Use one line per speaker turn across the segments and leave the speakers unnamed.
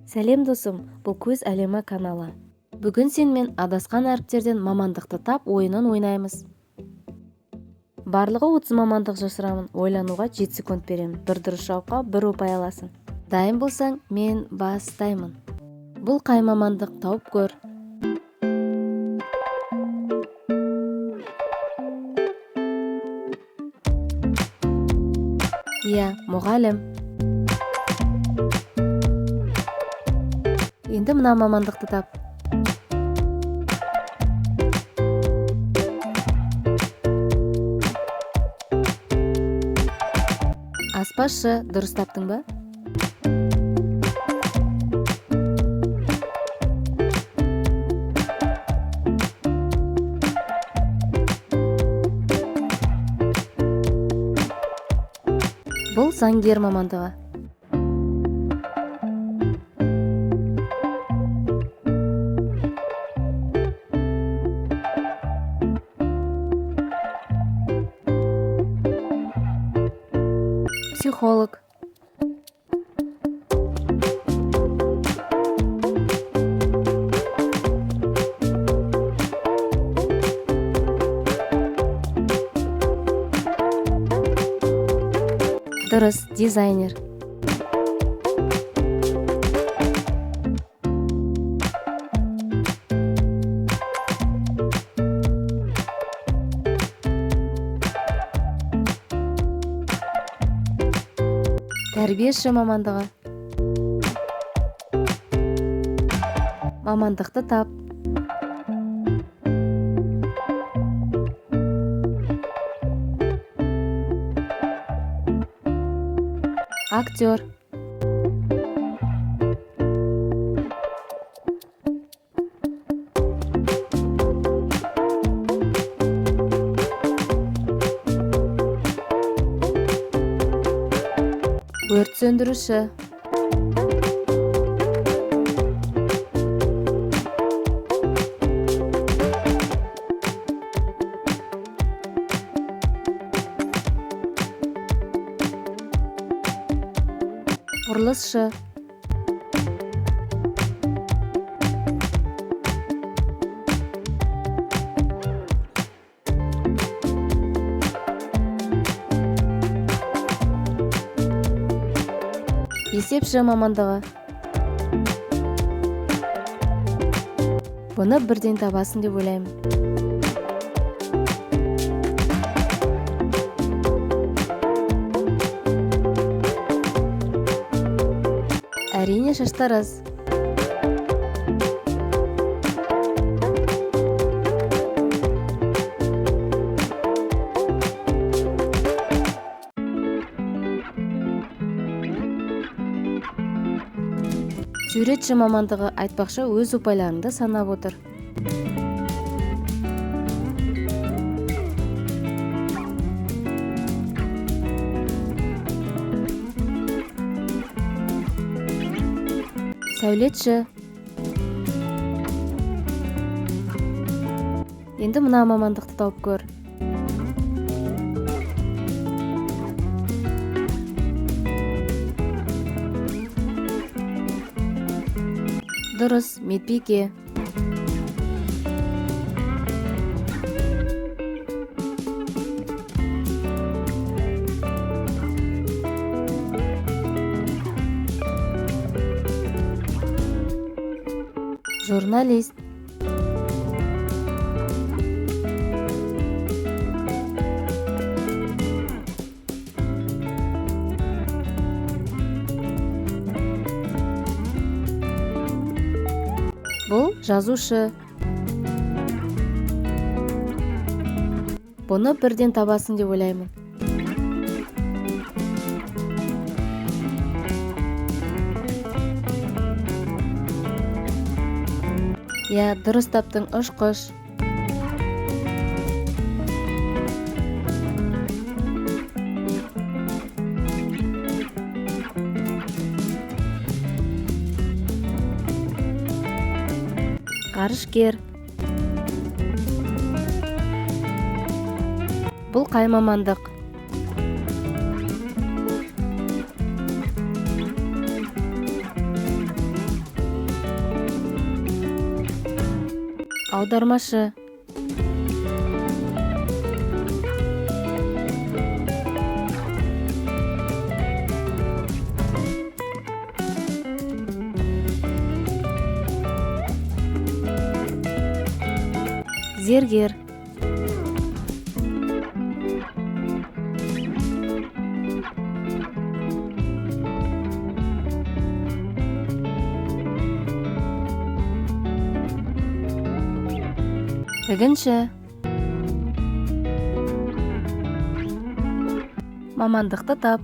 Сәлем досым, бұл көз әлемі каналы. Бүгін сенімен адасқан әріптерден мамандықты тап ойынын ойнаймыз. Барлығы 30 мамандық жасырамын, ойлануға 7 секунд беремін. Бір дұрыс жауапқа 1 ұпай аласың. Дайын болсаң, мен бастаймын. Бұл қай мамандық, тауып көр. Иә, мұғалім. Енді мына мамандықты тап. Аспазшы, дұрыс таптың ба? Бұл заңгер мамандығы. Психолог. Дұрыс, дизайнер. Тәрбиеші мамандығы. Мамандықты тап. Актер. Өрт сөндіруші. Құрылысшы. Есепші мамандығы. Бұны бірден табасын деп ойлаймын. Әрине, шаштараз. Суретші мамандығы, айтпақшы, өз ұпайларыңды санап отыр. Сәулетші. Енді мына мамандықты тауып көр. Дұрыс, медбике. Журналист. Бұл жазушы. Бұны бірден табасын деп ойлаймын. Я, дұрыс таптың, ұшқыш. Ғарышкер. Бұл қай мамандық? Аудармашы. Зергер. Тігінші. Мамандықты тап.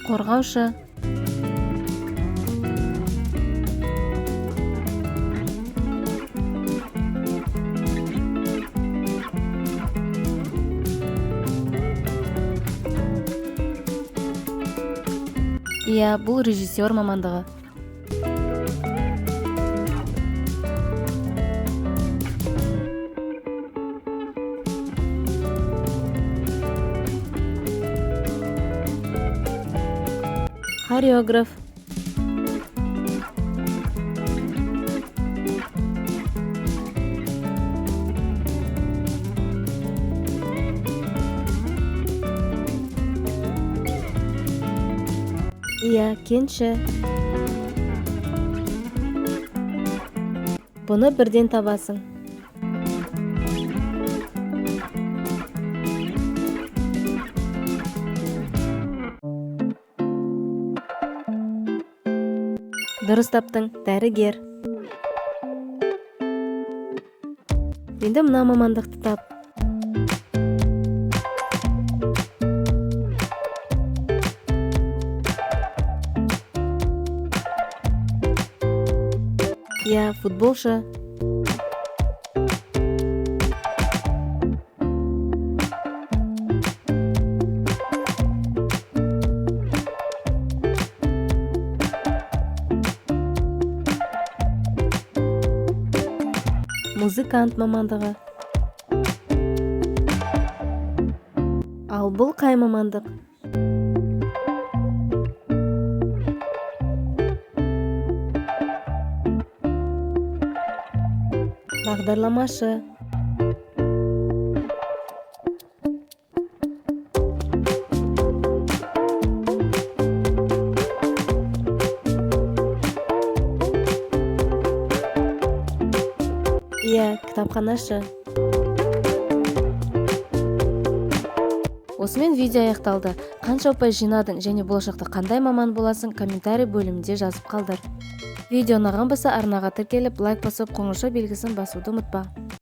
Қорғаушы. Иә, бұл режиссер мамандығы. Хореограф. Иә, кенші. Бұны бірден табасың. Дұрыс таптың, дәрігер. Енді мына мамандықты тап. Иә, футболшы. Музыкант мамандығы. Ал бұл қай мамандық? Бағдарламашы. Иә, кітапханашы. Осымен видео аяқталды. Қанша ұпай жинадың және болашақта қандай маман боласың, комментарий бөлімінде жазып қалдыр. Видео ұнаған болса арнаға тіркеліп, лайк басып, қоңырау белгісін басуды ұмытпа.